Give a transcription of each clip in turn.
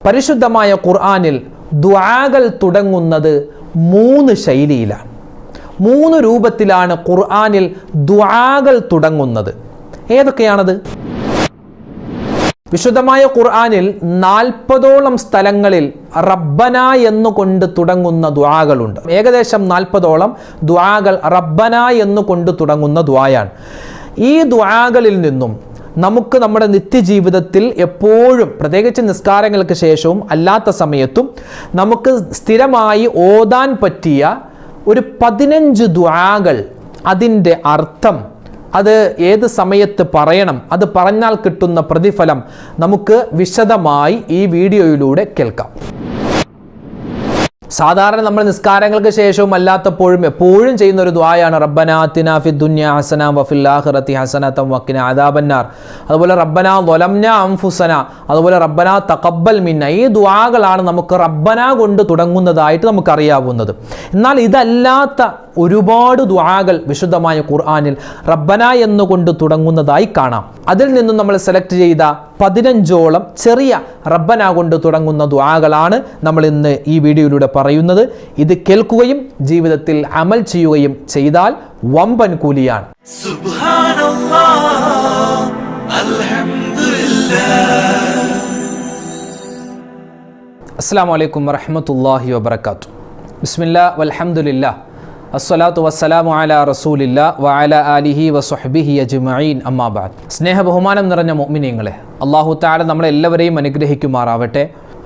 പരിശുദ്ധമായ ഖുർആനിൽ ദുആകൾ തുടങ്ങുന്നത് 3 ശൈലിയിലാണ്. 3 രൂപത്തിലാണ് ഖുർആനിൽ ദുആകൾ തുടങ്ങുന്നത്. ഏതൊക്കെയാണത്? വിശുദ്ധമായ ഖുർആനിൽ 40ഓളം സ്ഥലങ്ങളിൽ റബ്ബന എന്നുകൊണ്ട് തുടങ്ങുന്ന ദുആകളുണ്ട്. ഏകദേശം 40ഓളം ദുആകൾ റബ്ബന എന്നുകൊണ്ട് തുടങ്ങുന്ന ദുആയാണ്. ഈ ദുആകളിൽ നിന്നും നമുക്ക് നമ്മുടെ നിത്യജീവിതത്തിൽ എപ്പോഴും, പ്രത്യേകിച്ച് നിസ്കാരങ്ങൾക്ക് ശേഷവും അല്ലാത്ത സമയത്തും, നമുക്ക് സ്ഥിരമായി ഓതാൻ പറ്റിയ ഒരു 15 ദുആകൾ, അതിൻ്റെ അർത്ഥം, അത് ഏത് സമയത്ത് പറയണം, അത് പറഞ്ഞാൽ കിട്ടുന്ന പ്രതിഫലം നമുക്ക് വിശദമായി ഈ വീഡിയോയിലൂടെ കേൾക്കാം. സാധാരണ നമ്മൾ നിസ്കാരങ്ങൾക്ക് ശേഷവും അല്ലാത്തപ്പോഴും എപ്പോഴും ചെയ്യുന്ന ഒരു ദുആയാണ് റബ്ബനാ ആതിനാ ഫിദ് ദുനിയാ ഹസന വഫിൽ ആഖിറതി ഹസനതൻ വഖിനാ അദാബന്നാർ. അതുപോലെ റബ്ബനാ ളലംനാ അൻഫുസന, അതുപോലെ റബ്ബനാ തഖബ്ബൽ മിന്ന. ഈ ദുആകളാണ് നമുക്ക് റബ്ബന കൊണ്ട് തുടങ്ങുന്നതായിട്ട് നമുക്കറിയാവുന്നത്. എന്നാൽ ഇതല്ലാത്ത ഒരുപാട് ദുആകൾ വിശുദ്ധമായ ഖുർആനിൽ റബ്ബന എന്നുകൊണ്ട് തുടങ്ങുന്നതായി കാണാം. അതിൽ നിന്നും നമ്മൾ സെലക്ട് ചെയ്ത 15ഓളം ചെറിയ റബ്ബന കൊണ്ട് തുടങ്ങുന്ന ദുആകളാണ് നമ്മൾ ഇന്ന് ഈ വീഡിയോയിലൂടെ പറയുന്നത്. ഇത് കേൾക്കുകയും ജീവിതത്തിൽ അമൽ ചെയ്യുകയും ചെയ്താൽ വമ്പൻ കൂലിയാണ്. സുബ്ഹാനല്ലാഹ്, അൽഹംദുലില്ലാഹ്. അസ്സലാമു അലൈക്കും വറഹ്മത്തുള്ളാഹി വബറകാതുഹു. ബിസ്മില്ലാഹ് വൽഹംദുലില്ലാഹ് അസ്സലാത്തു വസ്സലാമു അലാ റസൂലില്ലാ വഅലാ ആലിഹി വസ്വഹ്ബിഹി അജ്മഈൻ, അമ്മാ ബഅദ്. സ്നേഹബഹുമാനം നിറഞ്ഞ മുഅ്മിനീങ്ങളെ, അല്ലാഹു തആല നമ്മളെല്ലാവരെയും അനുഗ്രഹിക്കുമാറാവട്ടെ.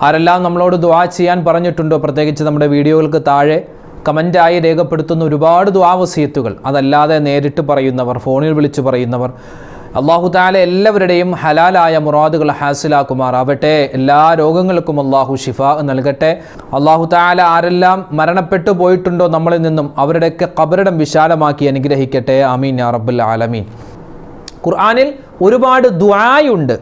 ആരെല്ലാം നമ്മളോട് ദുആ ചെയ്യാൻ പറഞ്ഞിട്ടുണ്ടോ, പ്രത്യേകിച്ച് നമ്മുടെ വീഡിയോകൾക്ക് താഴെ കമൻ്റായി രേഖപ്പെടുത്തുന്ന ഒരുപാട് ദുആ വസിയത്തുകൾ, അതല്ലാതെ നേരിട്ട് പറയുന്നവർ, ഫോണിൽ വിളിച്ചു പറയുന്നവർ, അല്ലാഹു തആല എല്ലാവരുടെയും ഹലാലായ മുറാദുകൾ ഹാസിലാക്കുമാറാവട്ടെ. എല്ലാ രോഗങ്ങൾക്കും അല്ലാഹു ശിഫാ നൽകട്ടെ. അല്ലാഹു തആല ആരെല്ലാം മരണപ്പെട്ടു പോയിട്ടുണ്ടോ നമ്മളിൽ നിന്നും, അവരുടെയൊക്കെ ഖബറിടം വിശാലമാക്കി അനുഗ്രഹിക്കട്ടെ. ആമീൻ യാ റബ്ബൽ ആലമീൻ. ഖുർആനിൽ ഒരുപാട് ദുആയുണ്ട്.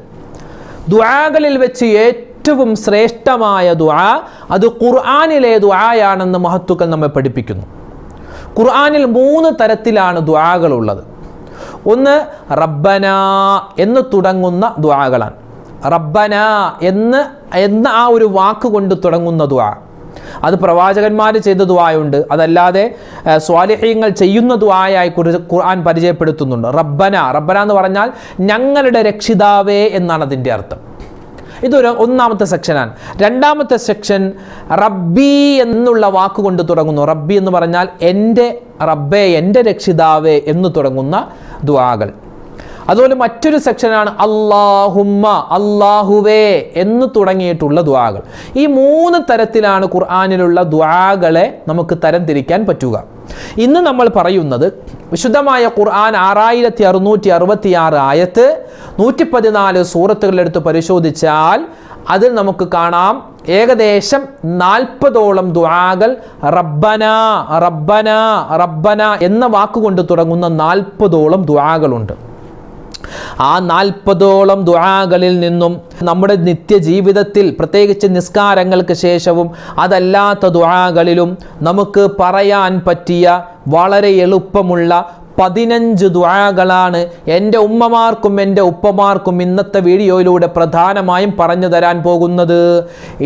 ദുആകളിൽ വെച്ച് ഏറ്റവും ശ്രേഷ്ഠമായ ദുആ അത് ഖുർആനിലെ ദുആയാണെന്ന് മഹത്തുക്കൾ നമ്മെ പഠിപ്പിക്കുന്നു. ഖുർആനിൽ 3 തരത്തിലാണ് ദുആകളുള്ളത്. ഒന്ന് റബ്ബന എന്ന് തുടങ്ങുന്ന ദുആകളാണ്. റബ്ബന എന്ന ആ ഒരു വാക്ക് കൊണ്ട് തുടങ്ങുന്ന ദുആ, അത് പ്രവാചകന്മാർ ചെയ്ത ദുആയുണ്ട്, അതല്ലാതെ സ്വാലിഹീങ്ങൾ ചെയ്യുന്ന ദുആയായി ഖുർആൻ പരിചയപ്പെടുത്തുന്നുണ്ട്. റബ്ബന എന്ന് പറഞ്ഞാൽ ഞങ്ങളുടെ രക്ഷിതാവേ എന്നാണ് അതിൻ്റെ അർത്ഥം. ഇതൊരു ഒന്നാമത്തെ സെക്ഷനാണ്. രണ്ടാമത്തെ സെക്ഷൻ റബ്ബി എന്നുള്ള വാക്കുകൊണ്ട് തുടങ്ങുന്നു. റബ്ബി എന്ന് പറഞ്ഞാൽ എൻ്റെ റബ്ബേ, എൻ്റെ രക്ഷിതാവേ എന്ന് തുടങ്ങുന്ന ദുആകൾ. അതുപോലെ മറ്റൊരു സെക്ഷനാണ് അല്ലാഹുമ്മ, അല്ലാഹുവേ എന്ന് തുടങ്ങിയിട്ടുള്ള ദുആകൾ. ഈ 3 തരത്തിലാണ് ഖുർആനിലുള്ള ദുആകളെ നമുക്ക് തരംതിരിക്കാൻ പറ്റുക. ഇന്ന് നമ്മൾ പറയുന്നത് വിശുദ്ധമായ ഖുർആൻ 6666 ആയത്ത്, 114 സൂറത്തുകളെടുത്ത് പരിശോധിച്ചാൽ അതിൽ നമുക്ക് കാണാം ഏകദേശം 40ഓളം ദുആകൾ റബ്ബന റബ്ബന റബ്ബന എന്ന വാക്കുകൊണ്ട് തുടങ്ങുന്ന 40ഓളം ദുആകളുണ്ട്. ആ 40ഓളം ദുആകളിൽ നിന്നും നമ്മുടെ നിത്യജീവിതത്തിൽ, പ്രത്യേകിച്ച് നിസ്കാരങ്ങൾക്ക് ശേഷവും അതല്ലാത്ത ദുആകളിലും നമുക്ക് പറയാൻ പറ്റിയ വളരെ എളുപ്പമുള്ള 15 ദുആകളാണ് എൻ്റെ ഉമ്മമാർക്കും എൻ്റെ ഉപ്പമാർക്കും ഇന്നത്തെ വീഡിയോയിലൂടെ പ്രധാനമായും പറഞ്ഞു തരാൻ പോകുന്നത്.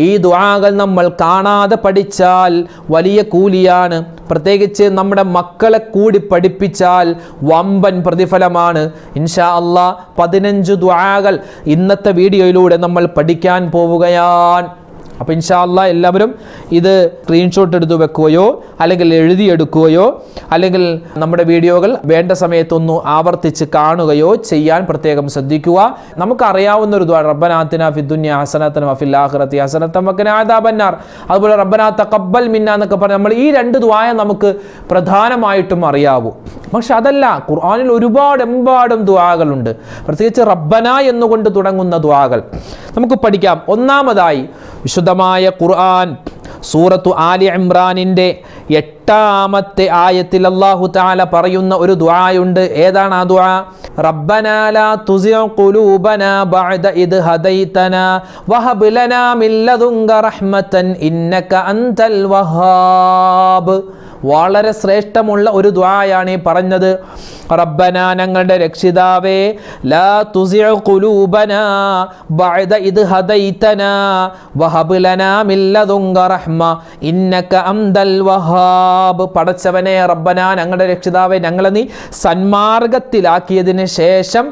ഈ ദുആകൾ നമ്മൾ കാണാതെ പഠിച്ചാൽ വലിയ കൂലിയാണ്. പ്രത്യേകിച്ച് നമ്മുടെ മക്കളെ കൂടി പഠിപ്പിച്ചാൽ വമ്പൻ പ്രതിഫലമാണ്. ഇൻഷാ അല്ലാഹ് 15 ദുആകൾ ഇന്നത്തെ വീഡിയോയിലൂടെ നമ്മൾ പഠിക്കാൻ പോവുകയാണ്. അപ്പോൾ ഇൻഷാ അല്ലാഹ് എല്ലാവരും ഇത് സ്ക്രീൻഷോട്ട് എടുത്ത് വെക്കുകയോ അല്ലെങ്കിൽ എഴുതിയെടുക്കുകയോ അല്ലെങ്കിൽ നമ്മുടെ വീഡിയോകൾ വേണ്ട സമയത്തൊന്ന് ആവർത്തിച്ച് കാണുകയോ ചെയ്യാൻ പ്രത്യേകം ശ്രദ്ധിക്കുക. നമുക്കറിയാവുന്ന ഒരു ദുആ റബ്ബനാ ആതിനാ ഫിദ് ദുനിയാ ഹസനതൻ വഫിൽ ആഖിറതി ഹസനതൻ വഖിനാ അദാബന്നാർ, അതുപോലെ റബ്ബനാ തഖബ്ബൽ മിന്നാ എന്നൊക്കെ പറഞ്ഞ് നമ്മൾ ഈ 2 ദുആയ നമുക്ക് പ്രധാനമായിട്ടും അറിയാവൂ. പക്ഷെ അതല്ല, ഖുർആനിൽ എമ്പാടും ദുആകളുണ്ട്. പ്രത്യേകിച്ച് റബ്ബന എന്നുകൊണ്ട് തുടങ്ങുന്ന ദുആകൾ നമുക്ക് പഠിക്കാം. ഒന്നാമതായി വിശുദ്ധമായ ഖുർആൻ സൂറത്തു ആലി ഇംറാനിൻ്റെ 8ാമത്തെ ആയത്തിൽ അല്ലാഹു തആല പറയുന്ന ഒരു ദുആയുണ്ട്. ഏതാണ് ആ ദുആ? റബ്ബനാ ലാ തുസിഅ ഖുലൂബനാ ബഅദ ഇദ് ഹദൈതനാ വഹബ് ലനാ മിൻ ലദുൻക റഹ്മതൻ ഇന്നക അൻതൽ വഹാബ് വളരെ ശ്രേഷ്ഠമുള്ള ഒരു ദുആയാണ് ഈ പറഞ്ഞത്. റബ്ബന ഞങ്ങളുടെ രക്ഷിതാവേ ലാ തുസിഅ ഖുലൂബനാ ബഅദ ഇദ് ഹദൈതനാ വഹബ് ലനാ മിൻ ലദുൻക റഹ്മ ഇന്നക അംദൽ വഹാബ്. പടച്ചവനെ റബ്ബന ഞങ്ങളുടെ രക്ഷിതാവേ, ഞങ്ങളെ നീ സന്മാർഗത്തിലാക്കിയതിന് ശേഷം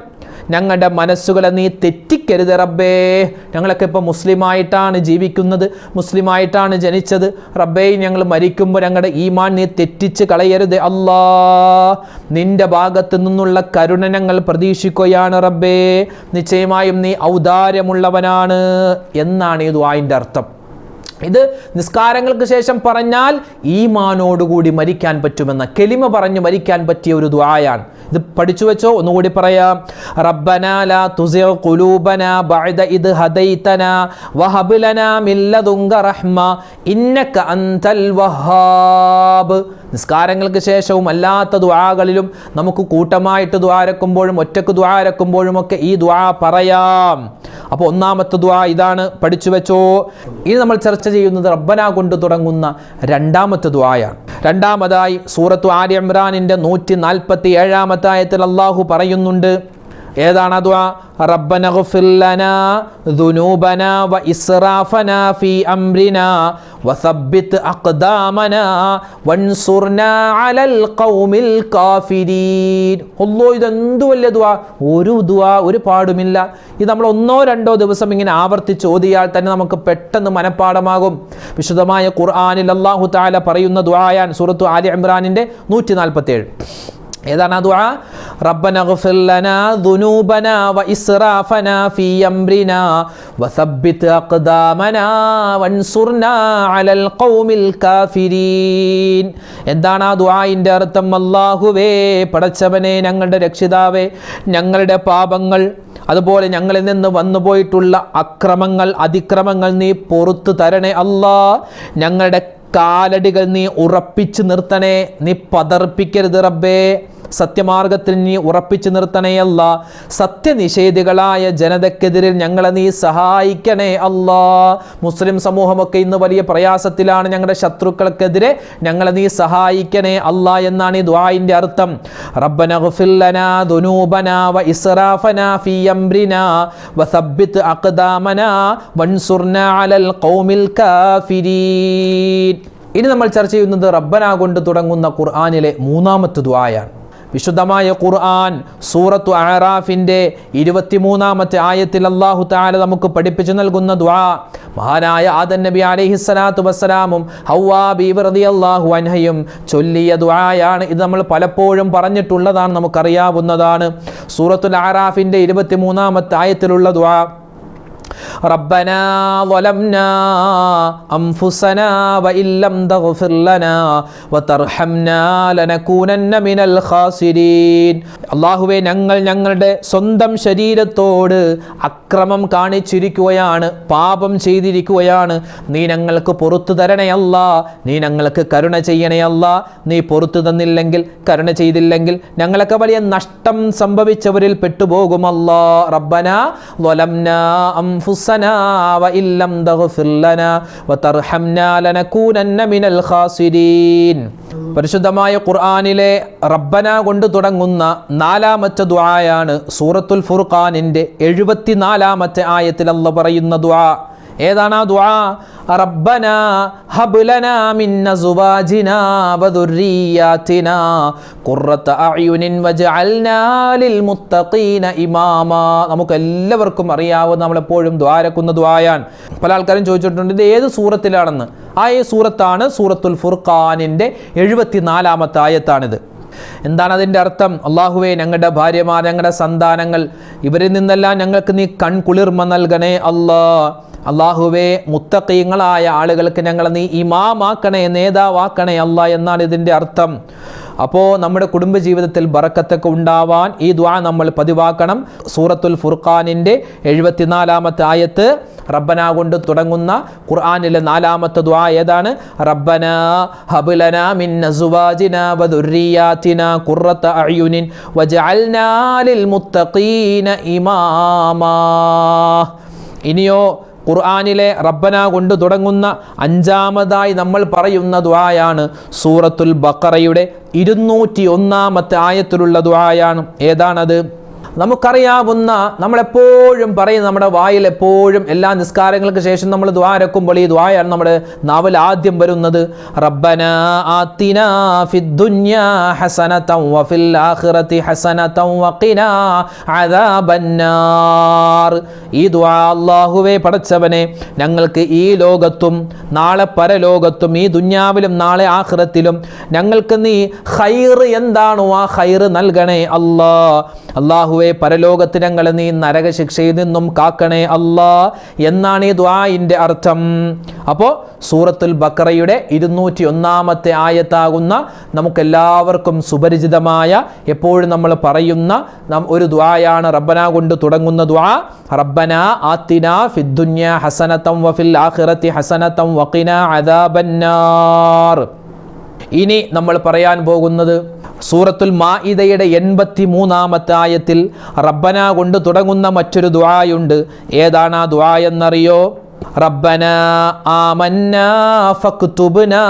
ഞങ്ങളുടെ മനസ്സുകളെ നീ തെറ്റിക്കരുത് റബ്ബേ. ഞങ്ങളൊക്കെ ഇപ്പോൾ മുസ്ലിമായിട്ടാണ് ജീവിക്കുന്നത്, മുസ്ലിമായിട്ടാണ് ജനിച്ചത് റബ്ബേ. ഞങ്ങൾ മരിക്കുമ്പോൾ ഞങ്ങളുടെ ഈമാൻ നീ തെറ്റിച്ച് കളയരുത് അല്ലാ. നിന്റെ ഭാഗത്തു നിന്നുള്ള കരുണ ഞങ്ങൾ പ്രതീക്ഷിക്കുകയാണ് റബ്ബേ. നിശ്ചയമായും നീ ഔദാര്യമുള്ളവനാണ് എന്നാണ് ഈ ദുആഇൻ്റെ അർത്ഥം. ഇത് നിസ്കാരങ്ങൾക്ക് ശേഷം പറഞ്ഞാൽ ഈമാനോടുകൂടി മരിക്കാൻ പറ്റുമെന്ന കെലിമ പറഞ്ഞു മരിക്കാൻ പറ്റിയ ഒരു ദുആയാണ്. ഇത് പഠിച്ചു വെച്ചോ, ഒന്നുകൂടി പറയാം. റബ്ബനാ ലാ തുസിഅ ഖുലൂബനാ ബഅദ ഇദ് ഹദൈതനാ വഹബ് ലനാ മിൻ ലദുൻക റഹ്മ ഇന്നക അൻതൽ വഹാബ്. നിസ്കാരങ്ങൾക്ക് ശേഷവും അല്ലാത്ത ദുആകളിലും നമുക്ക് കൂട്ടമായിട്ട് ദുആരക്കുമ്പോഴും ഒറ്റക്ക് ദുആരക്കുമ്പോഴും ഒക്കെ ഈ ദുആ പറയാം. അപ്പോൾ ഒന്നാമത്തെ ദുആ ഇതാണ്, പഠിച്ചു വെച്ചോ. ഇനി നമ്മൾ ചർച്ച ചെയ്യുന്നത് റബ്ബന കൊണ്ട് തുടങ്ങുന്ന രണ്ടാമത്തെ ദുആയാണ്. രണ്ടാമതായി സൂറത്തു ആലി ഇംറാനിൻ്റെ 147 ആയത്തിൽ അല്ലാഹു പറയുന്നുണ്ട്. ഏതാണ് ദുആ? റബ്ബന ഗ്ഫിർ ലനാ ദുനൂബനാ വ ഇസ്റാഫനാ ഫീ അംരിനാ വസബ്ബിത് അഖ്ദാമനാ വൻസുർനാ അലൽ ഖൗമിൽ കാഫിരീൻ. അല്ലാഹു, ഇതെന്തു വലിയ ദുആ! ഒരു ദുആ ഒരു പാടുമില്ല. ഇത് നമ്മൾ 1-2 ദിവസം ഇങ്ങനെ ആവർത്തിച്ച് ഓതിയാൽ തന്നെ നമുക്ക് പെട്ടെന്ന് മനഃപ്പാടമാകും. വിശുദ്ധമായ ഖുർആനിൽ അല്ലാഹു തആല പറയുന്ന ദുആയാണ് സൂറത്തു ആലി ഇംറാനിൻ്റെ 147. ഏതാണ് ആ ദുആ? റബ്ബന ഗ്ഫിർ ലനാ ദുനൂബനാ വ ഇസ്റാഫനാ ഫീ അംരിനാ വസബ്ബിത് അഖ്ദാമനാ വൻസുർനാ അലൽ ഖൗമിൽ കാഫിരീൻ. എന്താണ് ആ ദുആഇൻ്റെ അർത്ഥം? അല്ലാഹുവേ, പടച്ചവനെ, ഞങ്ങളുടെ രക്ഷിതാവേ, ഞങ്ങളുടെ പാപങ്ങൾ അതുപോലെ ഞങ്ങളിൽ നിന്ന് വന്നുപോയിട്ടുള്ള അക്രമങ്ങൾ അതിക്രമങ്ങൾ നീ പൊറുത്തു തരണേ അല്ലാ. ഞങ്ങളുടെ കാലടികൾ നീ ഉറപ്പിച്ചു നിർത്തണേ, നീ പതർപ്പിക്കരുത് റബ്ബേ. സത്യമാർഗത്തിൽ നീ ഉറപ്പിച്ചു നിർത്തണേ അല്ലാ. സത്യനിഷേധികളായ ജനതക്കെതിരിൽ ഞങ്ങളെ നീ സഹായിക്കണേ അല്ലാ. മുസ്ലിം സമൂഹമൊക്കെ ഇന്ന് വലിയ പ്രയാസത്തിലാണ്. ഞങ്ങളുടെ ശത്രുക്കൾക്കെതിരെ ഞങ്ങളെ നീ സഹായിക്കണേ അല്ലാ എന്നാണ് ഈ ദുആഇൻ്റെ അർത്ഥം. റബ്ബന ഗ്ഫിർ ലനാ ദുനൂബനാ വ ഇസ്റാഫനാ ഫീ അംരിനാ വസബ്ബിത് അഖ്ദാമനാ വൻസുർനാ അലൽ ഖൗമിൽ കാഫിരീൻ. ഇനി നമ്മൾ ചർച്ച ചെയ്യുന്നത് റബ്ബന കൊണ്ട് തുടങ്ങുന്ന ഖുർആനിലെ മൂന്നാമത്തെ ദുആയാണ്. വിശുദ്ധമായ ഖുർആൻ സൂറത്തു അഅറാഫിൻ്റെ 23 ആയത്തിൽ അല്ലാഹു തആല നമുക്ക് പഠിപ്പിച്ചു നൽകുന്ന ദുആ മഹാനായ ആദം നബി അലൈഹിസ്സലാത്തു വസ്സലാമും ഹവ്വാ ബീവി റളിയല്ലാഹു അൻഹയും ചൊല്ലിയ ദുആയാണ്. ഇത് നമ്മൾ പലപ്പോഴും പറഞ്ഞിട്ടുള്ളതാണ്, നമുക്കറിയാവുന്നതാണ്. സൂറത്തുൽ അഅറാഫിൻ്റെ 23 ആയത്തിലുള്ള ദുആ റബ്ബനാ ളലംനാ അൻഫുസനാ വഇല്ലം തഗ്ഫിർ ലനാ വതർഹംനാ ലനകൂനന്ന മിനൽ ഖാസിരീൻ. അല്ലാഹുവേ, ഞങ്ങൾ ഞങ്ങളുടെ സ്വന്തം ശരീരത്തോട് അക്രമം കാണിച്ചിരിക്കുകയാണ്, പാപം ചെയ്തിരിക്കുകയാണ്. നീ ഞങ്ങൾക്ക് പുറത്തു തരണേ അല്ലാ, നീ ഞങ്ങൾക്ക് കരുണ ചെയ്യണേ അല്ലാ. നീ പുറത്തു തന്നില്ലെങ്കിൽ, കരുണ ചെയ്തില്ലെങ്കിൽ ഞങ്ങളൊക്കെ വലിയ നഷ്ടം സംഭവിച്ചവരിൽ പെട്ടുപോകും അല്ലാ. റബ്ബനാ ളലംനാ അൻഫുസനാ വഇല്ലം തഗ്ഫിർ ലനാ വതർഹംനാ ലനകൂനന്ന മിനൽ ഖാസിരീൻ. പരിശുദ്ധമായ ഖുർആനിലെ റബ്ബന കൊണ്ട് തുടങ്ങുന്ന 4ാമത്തെ ദുആയാണ് സൂറത്തുൽ ഫുർഖാനിൻ്റെ 74 ആയത്തിൽ അല്ലാഹു പറയുന്ന ദുആ. ഏതാണ് ആ ദുആ? റബ്ബനാ ഹബ് ലനാ മിൻ അസ്വാജിനാ വദുർരിയാതിനാ ഖുർറത അഅ്യുനിൻ വജഅൽനാ ലിൽ മുത്തഖീന ഇമാമാ. നമുക്ക് എല്ലാവർക്കും അറിയാവുന്ന, നമ്മളെപ്പോഴും ദ്വാരക്കുന്ന ദുആയാണ്. പല ആൾക്കാരും ചോദിച്ചിട്ടുണ്ട് ഇത് ഏത് സൂറത്തിലാണെന്ന്. ആ ഈ സൂറത്താണ് സൂറത്തുൽ ഫുർഖാനിൻ്റെ 74 ആയത്താണിത്. എന്താണ് അതിൻ്റെ അർത്ഥം? അല്ലാഹുവേ, ഞങ്ങളുടെ ഭാര്യമാർ, ഞങ്ങളുടെ സന്താനങ്ങൾ, ഇവരിൽ നിന്നെല്ലാം ഞങ്ങൾക്ക് നീ കൺകുളിർമ നൽകണേ അല്ലാ. അല്ലാഹുവേ, മുത്തഖീങ്ങളായ ആളുകൾക്ക് ഞങ്ങളെ നീ ഇമാമാക്കണേ, നേതാവാക്കണേ അല്ലാ എന്നാണ് ഇതിൻ്റെ അർത്ഥം. അപ്പോൾ നമ്മുടെ കുടുംബജീവിതത്തിൽ ബറക്കത്തൊക്കെ ഉണ്ടാവാൻ ഈ ദുആ നമ്മൾ പതിവാക്കണം. സൂറത്തുൽ ഫുർഖാനിൻ്റെ 74 ആയത്ത് റബ്ബന കൊണ്ട് തുടങ്ങുന്ന ഖുർആനിലെ 4ാമത്തെ ദുആ ഏതാണ്? റബ്ബന ഹബ് ലനാ മിൻ അസ്വാജിനാ വദുർരിയാതിനാ ഖുർറത അഅ്യുനിൻ വജഅൽനാ ലിൽ മുത്തഖീന ഇമാമാ. ഇനിയോ ഖുർആനിലെ റബ്ബന കൊണ്ട് തുടങ്ങുന്ന അഞ്ചാമതായി നമ്മൾ പറയുന്ന ദുആയാണ് സൂറത്തുൽ ബഖറയുടെ 201 ആയത്തിലുള്ള ദുആയാണ്. ഏതാണത്? നമുക്കറിയാവുന്ന, നമ്മളെപ്പോഴും പറയുന്ന, നമ്മുടെ വായിൽ എപ്പോഴും എല്ലാ നിസ്കാരങ്ങൾക്ക് ശേഷം നമ്മൾ ദുആ ഇറക്കുമ്പോൾ ഈ ദുആയാണ് നമ്മുടെ നാവിൽ ആദ്യം വരുന്നത്. റബ്ബനാ ആതിനാ ഫിദ്ദുനിയാ ഹസനതൻ വഫിൽ ആഖിറതി ഹസനതൻ വഖിനാ അദാബന്നാർ. ഈ ദുആ അല്ലാഹുവേ പടച്ചവനെ, ഞങ്ങൾക്ക് ഈ ലോകത്തും നാളെ പരലോകത്തും, ഈ ദുനിയാവിലും നാളെ ആഖിറത്തിലും ഞങ്ങൾക്ക് നീ ഖൈർ എന്താണോ ആ ഖൈർ നൽകണേ അല്ലാ. അല്ലാഹുവേ പരലോകത്ത് ഞങ്ങളെ നീ നരകശിക്ഷയിൽ നിന്നും കാക്കണേ അല്ലാ എന്നാണ് ഈ ദുആഇന്റെ അർത്ഥം. അപ്പോൾ സൂറത്തുൽ ബഖറയുടെ 201 ആയത്താകുന്ന നമുക്കെല്ലാവർക്കും സുപരിചിതമായ, എപ്പോഴും നമ്മൾ പറയുന്ന ഒരു ദുആയാണ് റബ്ബന കൊണ്ട് തുടങ്ങുന്ന ദുആ. റബ്ബന ആതിനാ ഫിദ്ദുനിയാ ഹസനതൻ വഫിൽ ആഖിറതി ഹസനതൻ വഖിനാ അദാബന്നാർ. ഇനി നമ്മൾ പറയാൻ പോകുന്നത് സൂറത്തുൽ മാഇദയുടെ 83 ആയത്തിൽ റബ്ബന കൊണ്ട് തുടങ്ങുന്ന മറ്റൊരു ദുആയുണ്ട്. ഏതാണ് ആ ദുആ എന്നറിയോ? റബ്ബന ആമന്നാ ഫക്തുബ്നാ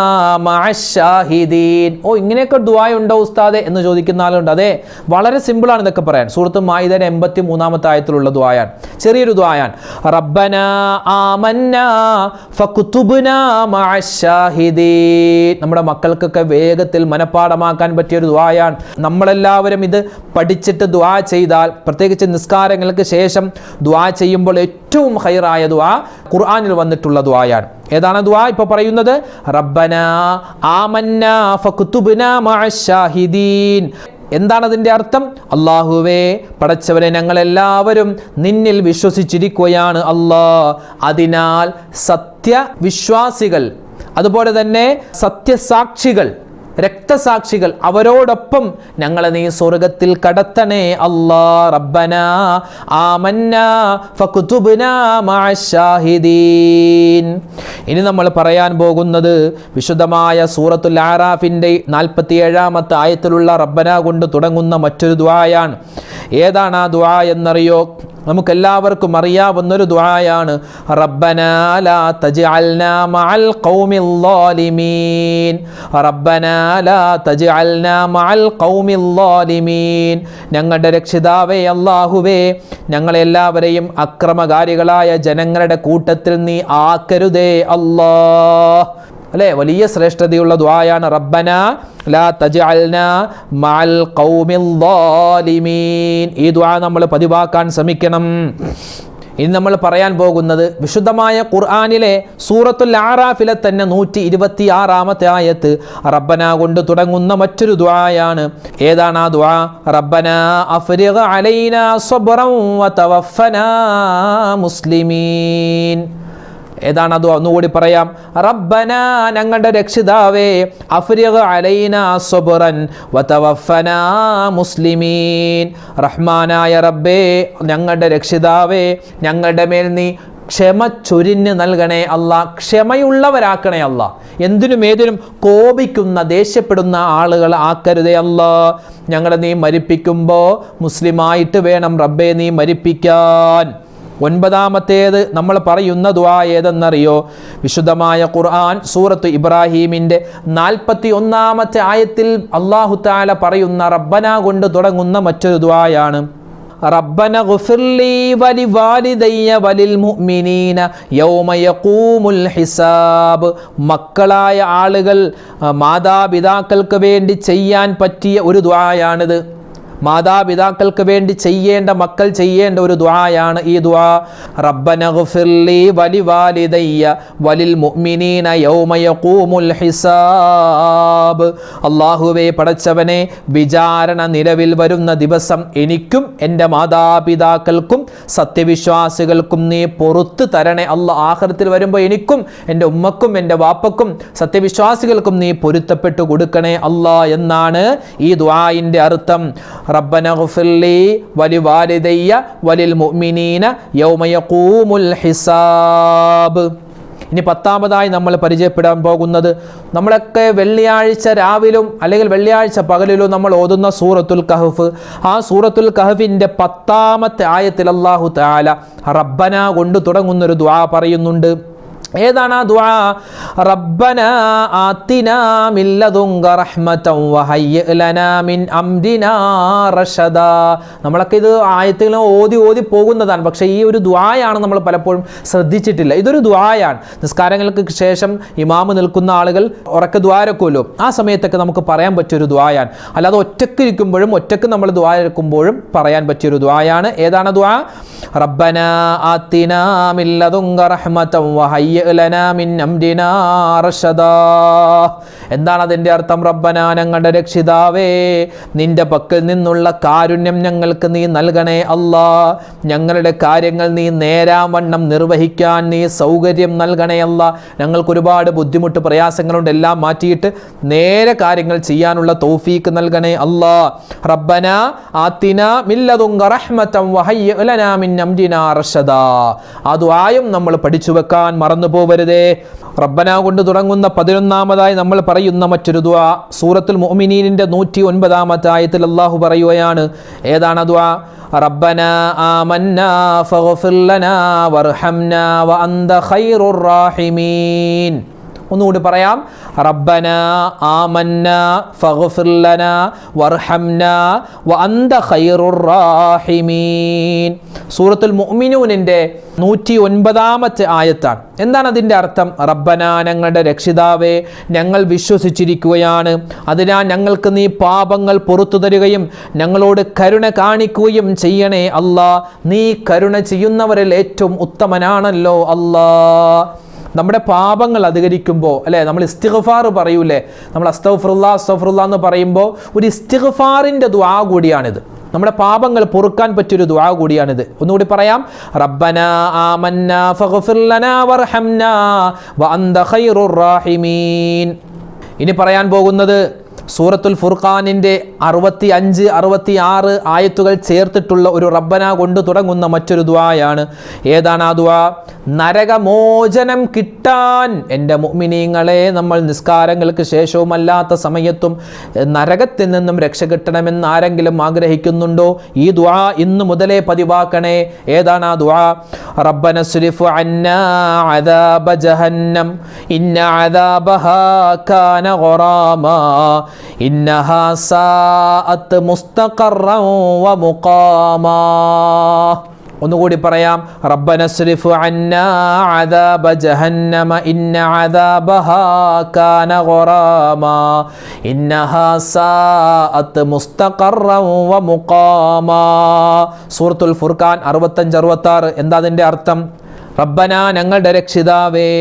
മഅശ്ശാഹിദീൻ. ഇങ്ങനെയൊക്കെ ദുആ ഉണ്ടോ ഉസ്താദെ എന്ന് ചോദിക്കുന്ന ആളുണ്ട്. അതെ, വളരെ സിമ്പിളാണ് ഇതൊക്കെ പറയാൻ. സൂറത്ത് മാഇദയുടെ 83 ആയത്തിലുള്ള ദുആയാണ്, ചെറിയൊരു ദുആയാണ്. റബ്ബന ആമന്നാ ഫക്തുബ്നാ മഅശ്ശാഹിദീൻ. നമ്മുടെ മക്കൾക്കൊക്കെ വേഗത്തിൽ മനഃപ്പാഠമാക്കാൻ പറ്റിയ ഒരു ദുആയാണ്. നമ്മളെല്ലാവരും ഇത് പഠിച്ചിട്ട് ദുആ ചെയ്താൽ, പ്രത്യേകിച്ച് നിസ്കാരങ്ങൾക്ക് ശേഷം ദുആ ചെയ്യുമ്പോൾ ഏറ്റവും ഖൈറായ ദുആ ഖുർആനിൽ വന്നിട്ടുള്ള ദുആയാണ്. ഏതാണ് ദുആ ഇപ്പോൾ പറയുന്നത്? റബ്ബനാ ആമന്നാ ഫക്തുബ്നാ മഅശ്ശാഹിദീൻ. എന്താണ് അതിൻ്റെ അർത്ഥം? അല്ലാഹുവേ പടച്ചവനെ, ഞങ്ങളെല്ലാവരും നിന്നിൽ വിശ്വസിച്ചിരിക്കുകയാണ് അല്ലാ. അതിനാൽ സത്യവിശ്വാസികൾ, അതുപോലെ തന്നെ സത്യസാക്ഷികൾ, രക്തസാക്ഷികൾ, അവരോടൊപ്പം ഞങ്ങളെ നീ സ്വർഗത്തിൽ കടത്തണേ അല്ലാ. റബ്ബനാ ആമന്നാ ഫക്തുബ്നാ മഅശ്ശാഹിദീൻ. ഇനി നമ്മൾ പറയാൻ പോകുന്നത് വിശുദ്ധമായ സൂറത്തുൽ ആറാഫിൻ്റെ 47 ആയത്തിലുള്ള റബ്ബന കൊണ്ട് തുടങ്ങുന്ന മറ്റൊരു ദുആയാണ്. ഏതാണ് ആ ദുആ എന്നറിയോ? നമുക്കെല്ലാവർക്കും അറിയാവുന്നൊരു ദുആയാണ്. റബ്ബനാ ലാ തജ്അൽനാ മഅൽ ഖൗമിൽ ളാലിമീൻ. റബ്ബനാ ലാ തജ്അൽനാ മഅൽ ഖൗമിൽ ളാലിമീൻ. ഞങ്ങളുടെ രക്ഷിതാവേ അല്ലാഹുവേ, ഞങ്ങളെല്ലാവരെയും അക്രമകാരികളായ ജനങ്ങളുടെ കൂട്ടത്തിൽ നീ ആക്കരുതേ അല്ലാഹ്. അല്ലേ, വലിയ ശ്രേഷ്ഠതയുള്ള ദുആയാണ്. റബ്ബന ലാ തജ്അൽനാ മഅൽ ഖൗമിൽ ളാലിമീൻ. ഈ ദുആ നമ്മൾ പതിവാക്കാൻ ശ്രമിക്കണം. ഇനി നമ്മൾ പറയാൻ പോകുന്നത് വിശുദ്ധമായ ഖുർആനിലെ സൂറത്തുൽ ആറാഫിലെ തന്നെ 126 ആയത്ത് റബ്ബന കൊണ്ട് തുടങ്ങുന്ന മറ്റൊരു ദുആയാണ്. ഏതാണ് ആ ദുആ? റബ്ബന അഫ്രിഗ് അലൈനാ സബ്റൻ വതവഫനാ മുസ്ലിമീൻ. ഏതാണ് അത്? ഒന്നുകൂടി പറയാം. റബ്ബന, ഞങ്ങളുടെ രക്ഷിതാവേ, അഫ്രിഗ് അലൈനാ സബ്റൻ വതവഫനാ മുസ്ലിമീൻ. റഹ്മാനായ റബ്ബേ, ഞങ്ങളുടെ രക്ഷിതാവേ, ഞങ്ങളുടെ മേൽ നീ ക്ഷമ ചൊരിഞ്ഞ് നൽകണേ അല്ലാ. ക്ഷമയുള്ളവരാക്കണേ അല്ലാ. എന്തിനും ഏതിനും കോപിക്കുന്ന, ദേഷ്യപ്പെടുന്ന ആളുകൾ ആക്കരുതേ അല്ലാ. ഞങ്ങളെ നീ മരിപ്പിക്കുമ്പോൾ മുസ്ലിമായിട്ട് വേണം റബ്ബേ നീ മരിപ്പിക്കാൻ. 9 നമ്മൾ പറയുന്ന ദുആ ഏതെന്നറിയോ? വിശുദ്ധമായ ഖുർആൻ സൂറത്ത് ഇബ്രാഹീമിൻ്റെ 41 ആയത്തിൽ അല്ലാഹു തആല പറയുന്ന റബ്ബന കൊണ്ട് തുടങ്ങുന്ന മറ്റൊരു ദുആയാണ്. റബ്ബന ഗുഫിർലി വലിവാലിദയ്യ വലിൽ മുഅ്മിനീന യൗമ യഖൂമുൽ ഹിസാബ്. മക്കളായ ആളുകൾ, മാതാപിതാക്കൾക്ക് വേണ്ടി ചെയ്യാൻ പറ്റിയ ഒരു ദുആയാണിത്. മാതാപിതാക്കൾക്ക് വേണ്ടി ചെയ്യേണ്ട, മക്കൾ ചെയ്യേണ്ട ഒരു ദുആയാണ് ഈ ദുആ. റബ്ബന ഗുഫിർലി വലിവാലിദയ്യ വലിൽ മുഅ്മിനീന യൗമ യഖൂമുൽ ഹിസാബ്. അല്ലാഹുവേ പടച്ചവനെ, വിചാരണ നിലവിൽ വരുന്ന ദിവസം എനിക്കും എൻ്റെ മാതാപിതാക്കൾക്കും സത്യവിശ്വാസികൾക്കും നീ പൊറുത്ത് തരണേ അല്ലാ. ആഖിറത്തിൽ വരുമ്പോൾ എനിക്കും എൻ്റെ ഉമ്മക്കും എൻ്റെ വാപ്പക്കും സത്യവിശ്വാസികൾക്കും നീ പൊരുത്തപ്പെട്ടു കൊടുക്കണേ അല്ലാ എന്നാണ് ഈ ദുആഇൻ്റെ അർത്ഥം. റബ്ബന ഗുഫിർലി വലിവാലിദയ്യ വലിൽ മുഅ്മിനീന യൗമ യഖൂമുൽ ഹിസാബ്. ഇനി 10-ാമതായി നമ്മൾ പരിചയപ്പെടാൻ പോകുന്നത്, നമ്മളൊക്കെ വെള്ളിയാഴ്ച രാവിലും അല്ലെങ്കിൽ വെള്ളിയാഴ്ച പകലിലും നമ്മൾ ഓതുന്ന സൂറത്തുൽ കഹ്ഫ്. ആ സൂറത്തുൽ കഹ്ഫിൻ്റെ 10-ാമത്തെ ആയത്തിൽ അല്ലാഹു തആല റബ്ബന കൊണ്ട് തുടങ്ങുന്നൊരു ദുആ പറയുന്നുണ്ട്. ഏതാണ് ആ ദുആ? റബ്ബനാ ആതിനാ മിൻ ലദുങ്ക റഹ്മതൻ വഹയ്യിഅ ലനാ മിൻ അംരിനാ റഷദാ. നമ്മളൊക്കെ ഇത് ആയത്തുകൾ ഓതി പോകുന്നതാണ്, പക്ഷേ ഈ ഒരു ദുആയാണ് നമ്മൾ പലപ്പോഴും ശ്രദ്ധിച്ചിട്ടില്ല. ഇതൊരു ദുആയാണ്. നിസ്കാരങ്ങൾക്ക് ശേഷം ഇമാമ് നിൽക്കുന്ന ആളുകൾ ഉറക്കെ ദുആരക്കുമല്ലോ, ആ സമയത്തൊക്കെ നമുക്ക് പറയാൻ പറ്റിയൊരു ദുആയാണ്. അല്ലാതെ ഒറ്റക്ക് ഇരിക്കുമ്പോഴും ഒറ്റക്ക് നമ്മൾ ദുആരക്കുമ്പോഴും പറയാൻ പറ്റിയൊരു ദുആയാണ്. ഏതാണ് ദുആ? റബ്ബനാ ആതിനാ മിൻ ലദുങ്ക റഹ്മതൻ വഹയ്യിഅ ലനാ മിൻ അംരിനാ റഷദാ. എന്താണ് അതിൻ്റെ അർത്ഥം? റബ്ബന, ഞങ്ങളുടെ രക്ഷിതാവേ, നിന്റെ പക്കൽ നിന്നുള്ള കാരുണ്യം ഞങ്ങൾക്ക് നീ നൽകണേ അല്ലാ. ഞങ്ങളുടെ കാര്യങ്ങൾ നീ നേരാവണ്ണം നിർവഹിക്കാൻ നീ സൗകര്യം നൽകണേ അല്ലാ. ഞങ്ങൾക്ക് ഒരുപാട് ബുദ്ധിമുട്ട് പ്രയാസങ്ങളുണ്ട്, എല്ലാം മാറ്റിയിട്ട് നേരെ കാര്യങ്ങൾ ചെയ്യാനുള്ള തൗഫീക്ക് നൽകണേ അല്ലാ. റബ്ബന ആതിനാ മിൻ ലദുങ്ക റഹ്മതൻ വഹയ്യിഅ ലനാ മിൻ അംരിനാ റഷദാ. ആ ദുആയും നമ്മൾ പഠിച്ചു വെക്കാൻ മറന്നു പോവരുതേ. റബ്ബന കൊണ്ട് തുടങ്ങുന്ന 11-ാമതായി നമ്മൾ പറയുന്ന മറ്റൊരു ദുആ സൂറത്തുൽ മുഅ്മിനീനിന്റെ 109-ാമത്തെ ആയത്തിൽ അല്ലാഹു പറയുകയാണ്. ഏതാണ് ദുആ? റബ്ബന ആമന്നാ ഫഗ്ഫിർ ലനാ വർഹംനാ വഅന്ത ഖൈറുർ റാഹിമീൻ. ഒന്നുകൂടി പറയാം. റബ്ബന ആമന്നാ ഫഗ്ഫിർ ലനാ വർഹംനാ വഅന്ത ഖൈറുർ റാഹിമീൻ. സൂറത്തുൽ മുഅ്മിനൂനിന്റെ 109-ാമത്തെ ആയത്താണ്. എന്താണ് അതിൻ്റെ അർത്ഥം? റബ്ബന, ഞങ്ങളുടെ രക്ഷിതാവേ, ഞങ്ങൾ വിശ്വസിച്ചിരിക്കുകയാണ്, അതിനാൽ ഞങ്ങൾക്ക് നീ പാപങ്ങൾ പുറത്തു തരികയും ഞങ്ങളോട് കരുണ കാണിക്കുകയും ചെയ്യണേ അല്ലാ. നീ കരുണ ചെയ്യുന്നവരിൽ ഏറ്റവും ഉത്തമനാണല്ലോ അല്ലാ. നമ്മുടെ പാപങ്ങൾ അധികരിക്കുമ്പോൾ അല്ലേ, നമ്മൾ ഇസ്തിഗ്ഫാർ പറയൂലേ, നമ്മൾ അസ്തഗ്ഫിറുല്ലാ എന്ന് പറയുമ്പോൾ ഒരു ഇസ്തിഗ്ഫാറിൻ്റെ ദുആ കൂടിയാണിത്. നമ്മുടെ പാപങ്ങൾ പൊറുക്കാൻ പറ്റിയൊരു ദുആ കൂടിയാണിത്. ഒന്നുകൂടി പറയാം. റബ്ബനാ ആമന്നാ ഫഗ്ഫിർ ലനാ വർഹംനാ വഅന്ത ഖൈറുർ റാഹിമീൻ. ഇനി പറയാൻ പോകുന്നത് സൂറത്തുൽ ഫുർഖാനിൻ്റെ 65, 66 ആയത്തുകൾ ചേർത്തിട്ടുള്ള ഒരു റബ്ബന കൊണ്ട് തുടങ്ങുന്ന മറ്റൊരു ദുആയാണ്. ഏതാണ് ആ ദുആ? നരകമോചനം കിട്ടാൻ എൻ്റെ മുഅ്മിനീങ്ങളെ, നമ്മൾ നിസ്കാരങ്ങൾക്ക് ശേഷവും അല്ലാത്ത സമയത്തും നരകത്തിൽ നിന്നും രക്ഷ കിട്ടണമെന്ന് ആരെങ്കിലും ആഗ്രഹിക്കുന്നുണ്ടോ? ഈ ദുആ ഇന്ന് മുതലേ പതിവാക്കണേ. ഏതാണ് ആ ദുആ? റബ്ബന സ്രിഫ് അന്നാ അദാബ ജഹന്നം ഇന്ന അദാബഹാ കാന ഗറാമാ ഇന്നഹാ സാഅത് മുസ്തഖറൻ വ മുഖാമാ. ഒന്നുകൂടി പറയാം. റബ്ബന സ്രിഫ് അന്നാ അദാബ ജഹന്നമ ഇന്ന അദാബഹാ കാന ഗറാമാ ഇന്നഹാ സാഅത് മുസ്തഖറൻ വ മുഖാമാ. സൂറത്തുൽ ഫുർഖാൻ 65-66. എന്താ അതിൻ്റെ അർത്ഥം? റബ്ബന, ഞങ്ങളുടെ രക്ഷിതാവേ,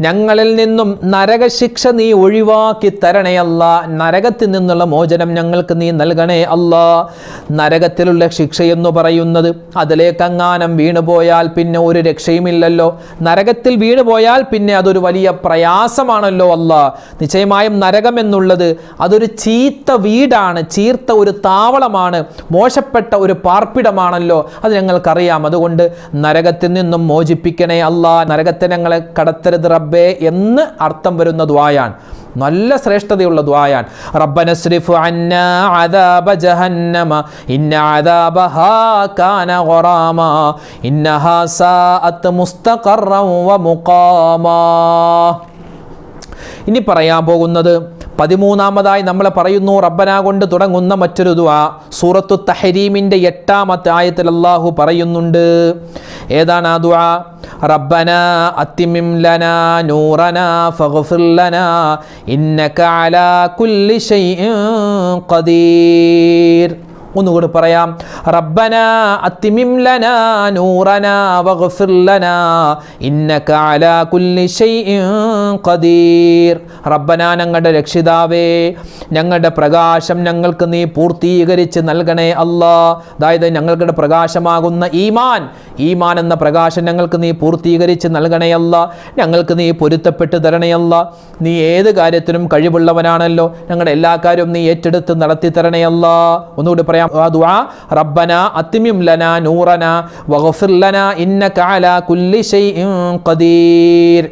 ഞങ്ങളിൽ നിന്നും നരകശിക്ഷ നീ ഒഴിവാക്കി തരണേ അല്ലാ. നരകത്തിൽ നിന്നുള്ള മോചനം ഞങ്ങൾക്ക് നീ നൽകണേ അല്ലാ. നരകത്തിലുള്ള ശിക്ഷയെന്ന് പറയുന്നത് അതിലേക്കങ്ങാനം വീണുപോയാൽ പിന്നെ ഒരു രക്ഷയുമില്ലല്ലോ. നരകത്തിൽ വീണുപോയാൽ പിന്നെ അതൊരു വലിയ പ്രയാസമാണല്ലോ അല്ലാ. നിശ്ചയമായും നരകം എന്നുള്ളത് അതൊരു ചീത്ത വീടാണ്, ചീർത്ത ഒരു താവളമാണ്, മോശപ്പെട്ട ഒരു പാർപ്പിടമാണല്ലോ. അത് ഞങ്ങൾക്കറിയാം. അതുകൊണ്ട് നരകത്തിൽ നിന്നും മോചിപ്പിക്കണേ അല്ലാ. നരകത്തെ ഞങ്ങളെ കടത്തരുത് റബ്ബേ എന്ന് അർത്ഥം വരുന്ന ദുആയാണ്. നല്ല ശ്രേഷ്ഠതയുള്ള ദുആയാണ്. റബ്ബന സ്രിഫ് അന്നാ അദാബ ജഹന്നമ ഇന്ന അദാബഹാ കാന ഗറാമാ ഇന്നഹാ സാഅത് മുസ്തഖറൻ വ മുഖാമാ. ഇനി പറയാൻ പോകുന്നത് 13-ാമതായി നമ്മൾ പറയുന്നു റബ്ബന കൊണ്ട് തുടങ്ങുന്ന മറ്റൊരു ദുആ സൂറത്തു തഹരീമിൻ്റെ 8-ാമത്തെ ആയത്തിൽ അല്ലാഹു പറയുന്നുണ്ട്. ഏതാണ് ആ ദുആ? റബ്ബന അത്തിമിം ലനാ നൂറനാ ഫഗ്ഫിർ ലനാ ഇന്നക അലാ കുല്ലി ഷൈഇൻ ഖദീർ. ഒന്നുകൂടി പറയാം. റബ്ബന അത്തിമിം ലനാ നൂറനാ വഗ്ഫിർ ലനാ ഇന്നക അലാ കുല്ലി ഷൈഇൻ ഖദീർ. റബ്ബന, ഞങ്ങളുടെ രക്ഷിതാവേ, ഞങ്ങളുടെ പ്രകാശം ഞങ്ങൾക്ക് നീ പൂർത്തീകരിച്ച് നൽകണേ അല്ലാ. അതായത് ഞങ്ങളുടെ പ്രകാശമാകുന്ന ഈമാൻ എന്ന പ്രകാശം ഞങ്ങൾക്ക് നീ പൂർത്തീകരിച്ച് നൽകണേ അല്ലാ. ഞങ്ങൾക്ക് നീ പൊരുത്തപ്പെട്ട് തരണേ അല്ലാ. നീ ഏത് കാര്യത്തിനും കഴിവുള്ളവനാണല്ലോ. ഞങ്ങളുടെ എല്ലാ കാര്യവും നീ ഏറ്റെടുത്ത് നടത്തി തരണേ അല്ലാ. ഒന്നുകൂടി പറയാം. ദുആ റബ്ബന അത്തിമിം ലനാ നൂറനാ വഗ്ഫിർ ലനാ ഇന്നക അലാ കുല്ലി ഷൈഇൻ ഖദീർ.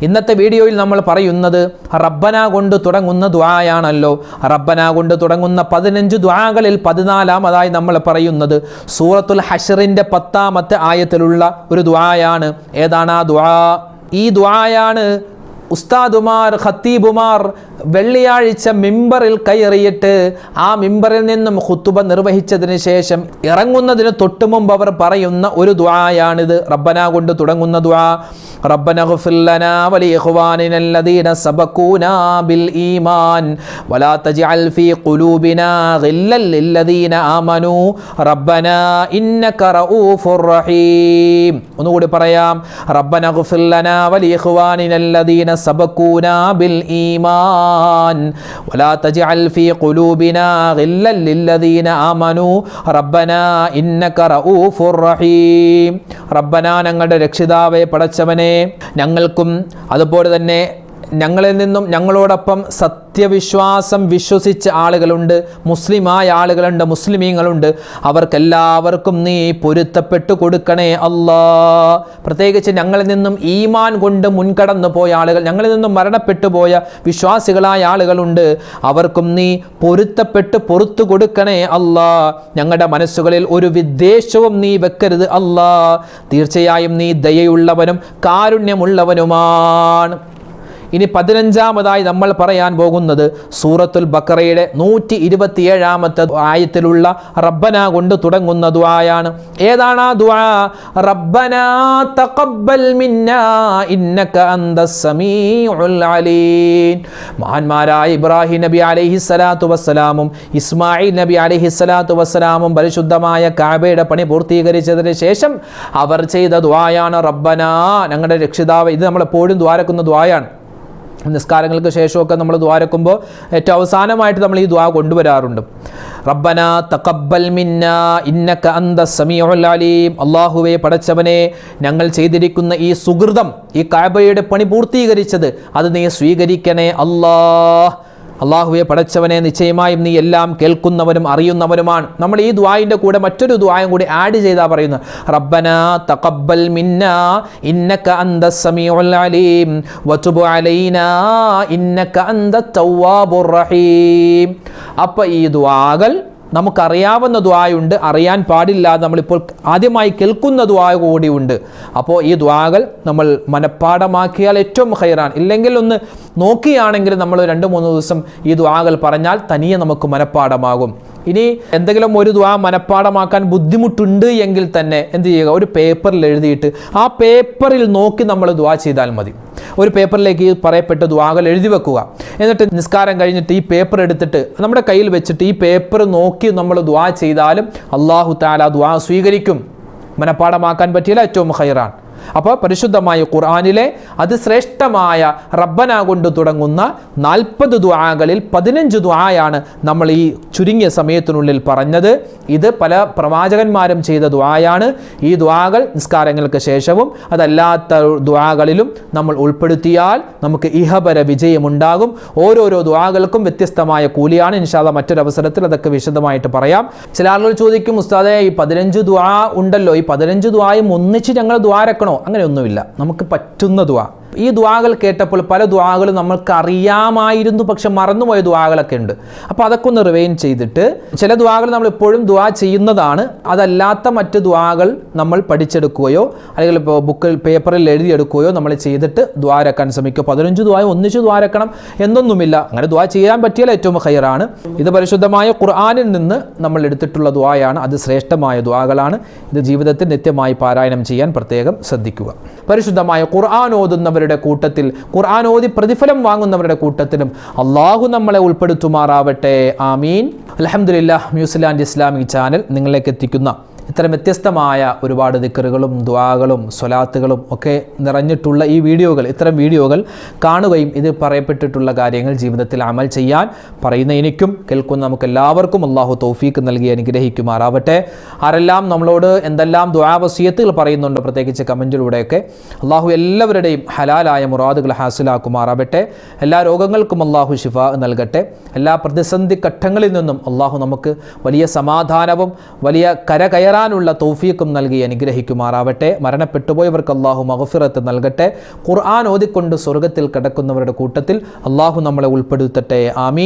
ഇന്നത്തെ വീഡിയോയിൽ നമ്മൾ പറയുന്നത് റബ്ബന കൊണ്ട് തുടങ്ങുന്ന ദുആയാണല്ലോ. റബ്ബന കൊണ്ട് തുടങ്ങുന്ന 15 ദുആകളിൽ 14-ാമതായി നമ്മൾ പറയുന്നത് സൂറത്തുൽ ഹശ്റിന്റെ 10-ാമത്തെ ആയത്തിലുള്ള ഒരു ദുആയാണ്. ഏതാണ് ആ ദുആ? ഈ ദുആയാണ് ഉസ്താദുമാർ, ഖത്തീബുമാർ വെള്ളിയാഴ്ച മിമ്പറിൽ കയറിയിട്ട് ആ മിമ്പറിൽ നിന്നും ഖുതുബ നിർവഹിച്ചതിന് ശേഷം ഇറങ്ങുന്നതിന് തൊട്ട് മുമ്പ് അവർ പറയുന്ന ഒരു ദുആയാണിത്. റബ്ബന കൊണ്ട് തുടങ്ങുന്ന ദുആ. റബ്ബന ഗ്ഫിർ ലനാ വലി ഇഖ്വാനിന അല്ലദീന സബഖൂനാ ബിൽ ഈമാൻ വലാ തജ്അൽ ഫീ ഖുലൂബിനാ ഗില്ലൽ ലില്ലദീന ആമനൂ റബ്ബനാ ഇന്നക റഊഫുർ റഹീം. ഒന്നുകൂടി പറയാം. റബ്ബന ഗ്ഫിർ ലനാ വലി ഇഖ്വാനിന അല്ലദീന സബഖൂനാ ബിൽ ഈമാൻ വലാ തജ്അൽ ഫീ ഖുലൂബിനാ ഗില്ലൽ ലില്ലദീന ആമനൂ റബ്ബനാ ഇന്നക റഊഫുർ റഹീം. റബ്ബനാ, ഞങ്ങളുടെ രക്ഷിതാവേ, പടച്ചവനെ, ഞങ്ങൾക്കും അതുപോലെ തന്നെ ഞങ്ങളിൽ നിന്നും ഞങ്ങളോടൊപ്പം സത്യവിശ്വാസം വിശ്വസിച്ച ആളുകളുണ്ട്, മുസ്ലിമായ ആളുകളുണ്ട്, മുസ്ലിമീങ്ങളുണ്ട്. അവർക്കെല്ലാവർക്കും നീ പൊരുത്തപ്പെട്ടു കൊടുക്കണേ അല്ലാ. പ്രത്യേകിച്ച് ഞങ്ങളിൽ നിന്നും ഈമാൻ കൊണ്ട് മുൻകടന്നു പോയ ആളുകൾ, ഞങ്ങളിൽ നിന്നും മരണപ്പെട്ടു പോയ വിശ്വാസികളായ ആളുകളുണ്ട്. അവർക്കും നീ പൊരുത്തപ്പെട്ട് പൊറുത്തു കൊടുക്കണേ അല്ലാ. ഞങ്ങളുടെ മനസ്സുകളിൽ ഒരു വിദ്വേഷവും നീ വെക്കരുത് അല്ലാ. തീർച്ചയായും നീ ദയയുള്ളവനും കാരുണ്യമുള്ളവനുമാണ്. ഇനി 15-ാമതായി നമ്മൾ പറയാൻ പോകുന്നത് സൂറത്തുൽ ബഖറയുടെ 127-ാമത്തെ ആയത്തിലുള്ള റബ്ബന കൊണ്ട് തുടങ്ങുന്ന ദുആയാണ്. ഏതാണ് ആ ദുആ? റബ്ബനാ തഖബ്ബൽ മിന്നാ ഇന്നക അന്തസ് സമീഉൽ അലീം. മഹാന്മാരായ ഇബ്രാഹിം നബി അലൈഹിസ്സലാത്തു വസ്സലാമും ഇസ്മായിൽ നബി അലൈഹിസ്സലാത്തു വസ്സലാമും പരിശുദ്ധമായ കഅബയുടെ പണി പൂർത്തീകരിച്ചതിന് ശേഷം അവർ ചെയ്ത ദുആയാണ് റബ്ബനാ, ഞങ്ങളുടെ രക്ഷിതാവ്. ഇത് നമ്മൾ എപ്പോഴും ദ്വാരക്കുന്ന ദുആയാണ്. നിസ്കാരങ്ങൾക്ക് ശേഷമൊക്കെ നമ്മൾ ദ്വാരക്കുമ്പോൾ ഏറ്റവും അവസാനമായിട്ട് നമ്മൾ ഈ ദ്വാ കൊണ്ടുവരാറുണ്ട്. റബ്ബന തഖബ്ബൽ മിന്നാ ഇന്നക അന്തസ് സമീഉൽ അലീം. അല്ലാഹുവേ, പടച്ചവനെ, ഞങ്ങൾ ചെയ്തിരിക്കുന്ന ഈ സുകൃതം, ഈ കഅബയുടെ പണി പൂർത്തീകരിച്ചത്, അത് നീ സ്വീകരിക്കണേ അല്ലാഹ്. അല്ലാഹുവേ, പടച്ചവനെ, നിശ്ചയമായും നീ എല്ലാം കേൾക്കുന്നവനും അറിയുന്നവനുമാണ്. നമ്മൾ ഈ ദുആയിൻ്റെ കൂടെ മറ്റൊരു ദുആയും കൂടി ആഡ് ചെയ്താ പറയുന്നത് റബ്ബനാ തഖബ്ബൽ മിന്നാ ഇന്നക അന്തസ് സമീഉൽ അലീം വതുബ് അലൈനാ ഇന്നക അന്തത് തവ്വാബുർ റഹീം. അപ്പോൾ ഈ ദുആകൾ നമുക്കറിയാവുന്ന ദുആയുണ്ട്, അറിയാൻ പാടില്ലാതെ നമ്മളിപ്പോൾ ആദ്യമായി കേൾക്കുന്ന ദുആ കൂടിയുണ്ട്. അപ്പോൾ ഈ ദുആകൾ നമ്മൾ മനഃപ്പാഠമാക്കിയാൽ ഏറ്റവും ഖൈറാൻ. ഇല്ലെങ്കിൽ ഒന്ന് നോക്കിയാണെങ്കിൽ നമ്മൾ 2-3 ദിവസം ഈ ദുആകൾ പറഞ്ഞാൽ തനിയെ നമുക്ക് മനഃപ്പാഠമാകും. ഇനി എന്തെങ്കിലും ഒരു ദുആ മനഃപ്പാഠമാക്കാൻ ബുദ്ധിമുട്ടുണ്ട് എങ്കിൽ തന്നെ എന്ത് ചെയ്യുക? ഒരു പേപ്പറിൽ എഴുതിയിട്ട് ആ പേപ്പറിൽ നോക്കി നമ്മൾ ദുആ ചെയ്താൽ മതി. ഒരു പേപ്പറിലേക്ക് പറയപ്പെട്ട ദുആകൾ എഴുതി വെക്കുക. എന്നിട്ട് നിസ്കാരം കഴിഞ്ഞിട്ട് ഈ പേപ്പർ എടുത്തിട്ട് നമ്മുടെ കയ്യിൽ വെച്ചിട്ട് ഈ പേപ്പർ നോക്കി നമ്മൾ ദുആ ചെയ്താലും അല്ലാഹു തആല ദുആ സ്വീകരിക്കും. മനഃപ്പാഠമാക്കാൻ പറ്റിയില്ല, ഏറ്റവും ഖൈറാൻ. അപ്പോൾ പരിശുദ്ധമായ ഖുർആനിലെ അതിശ്രേഷ്ഠമായ റബ്ബന കൊണ്ട് തുടങ്ങുന്ന 40 ദുആകളിൽ 15 ദുആയാണ് നമ്മൾ ഈ ചുരുങ്ങിയ സമയത്തിനുള്ളിൽ പറഞ്ഞത്. ഇത് പല പ്രവാചകന്മാരും ചെയ്ത ദുആയാണ്. ഈ ദുആകൾ നിസ്കാരങ്ങൾക്ക് ശേഷവും അതല്ലാത്ത ദുആകളിലും നമ്മൾ ഉൾപ്പെടുത്തിയാൽ നമുക്ക് ഇഹപര വിജയമുണ്ടാകും. ഓരോരോ ദുആകൾക്കും വ്യത്യസ്തമായ കൂലിയാണ്. ഇൻഷാ അല്ലാഹ് മറ്റൊരവസരത്തിൽ അതൊക്കെ വിശദമായിട്ട് പറയാം. ചില ആളുകൾ ചോദിക്കും, ഉസ്താദേ, ഈ 15 ദുആ ഉണ്ടല്ലോ, ഈ 15 ദുആയും ഒന്നിച്ച് ഞങ്ങൾ ദുആരക്കണോ? അങ്ങനെയൊന്നുമില്ല. നമുക്ക് പറ്റുന്ന ദുആ. ഈ ദുആകൾ കേട്ടപ്പോൾ പല ദുആകളും നമ്മൾക്ക് അറിയാമായിരുന്നു, പക്ഷെ മറന്നുപോയ ദുആകളൊക്കെ ഉണ്ട്. അപ്പോൾ അതൊക്കെ ഒന്ന് റിവൈൻ ചെയ്തിട്ട് ചില ദുആകൾ നമ്മൾ എപ്പോഴും ദുആ ചെയ്യുന്നതാണ്. അതല്ലാത്ത മറ്റ് ദുആകൾ നമ്മൾ പഠിച്ചെടുക്കുകയോ അല്ലെങ്കിൽ ഇപ്പോൾ ബുക്കിൽ പേപ്പറിൽ എഴുതിയെടുക്കുകയോ നമ്മൾ ചെയ്തിട്ട് ദുആരക്കാൻ ശ്രമിക്കുക. 15 ദുആയും ഒന്നിച്ച് ദുആരക്കണം എന്നൊന്നുമില്ല. അങ്ങനെ ദുആ ചെയ്യാൻ പറ്റിയാൽ ഏറ്റവും ഖൈറാണ്. ഇത് പരിശുദ്ധമായ ഖുർആനിൽ നിന്ന് നമ്മൾ എടുത്തിട്ടുള്ള ദുആയാണ്. അത് ശ്രേഷ്ഠമായ ദുആകളാണ്. ഇത് ജീവിതത്തിൽ നിത്യമായി പാരായണം ചെയ്യാൻ പ്രത്യേകം ശ്രദ്ധിക്കുക. പരിശുദ്ധമായ ഖുർആൻ ഓതുന്നവരുടെ കൂട്ടത്തിൽ, ഖുർആൻ ഓതി പ്രതിഫലം വാങ്ങുന്നവരുടെ കൂട്ടത്തിലും അല്ലാഹു നമ്മളെ ഉൾപ്പെടുത്തുമാറാവട്ടെ. ആമീൻ. അൽഹംദുലില്ലാഹ്. ന്യൂസിലാൻഡ് ഇസ്ലാമിക് ചാനൽ നിങ്ങളിലേക്ക് എത്തിക്കുന്ന ഇത്തരം വ്യത്യസ്തമായ ഒരുപാട് ദിക്റുകളും ദുആകളും സ്വലാത്തുകളും ഒക്കെ നിറഞ്ഞിട്ടുള്ള ഈ വീഡിയോകൾ, ഇത്തരം വീഡിയോകൾ കാണുകയും ഇത് പറയപ്പെട്ടിട്ടുള്ള കാര്യങ്ങൾ ജീവിതത്തിൽ അമൽ ചെയ്യാൻ പറയുന്ന എനിക്കും കേൾക്കുന്ന നമുക്ക് എല്ലാവർക്കും അല്ലാഹു തൗഫീഖ് നൽകി അനുഗ്രഹിക്കുമാറാവട്ടെ. ആരെല്ലാം നമ്മളോട് എന്തെല്ലാം ദുആ വസിയത്തുകൾ പറയുന്നുണ്ട്, പ്രത്യേകിച്ച് കമൻറ്റിലൂടെയൊക്കെ, അല്ലാഹു എല്ലാവരുടെയും ഹലാലായ മുറാദുകൾ ഹാസിലാക്കുമാറാവട്ടെ. എല്ലാ രോഗങ്ങൾക്കും അല്ലാഹു ശിഫ നൽകട്ടെ. എല്ലാ പ്രതിസന്ധി ഘട്ടങ്ങളിൽ നിന്നും അല്ലാഹു നമുക്ക് വലിയ സമാധാനവും വലിയ കരകയറാൻ തുടരാനുള്ള തൗഫീഖും നൽകി അനുഗ്രഹിക്കുമാറാവട്ടെ. മരണപ്പെട്ടുപോയവർക്ക് അള്ളാഹു മഗ്ഫിറത്ത് നൽകട്ടെ. ഖുർആൻ ഓതിക്കൊണ്ട് സ്വർഗത്തിൽ കിടക്കുന്നവരുടെ കൂട്ടത്തിൽ അള്ളാഹു നമ്മളെ ഉൾപ്പെടുത്തട്ടെ. ആമീൻ.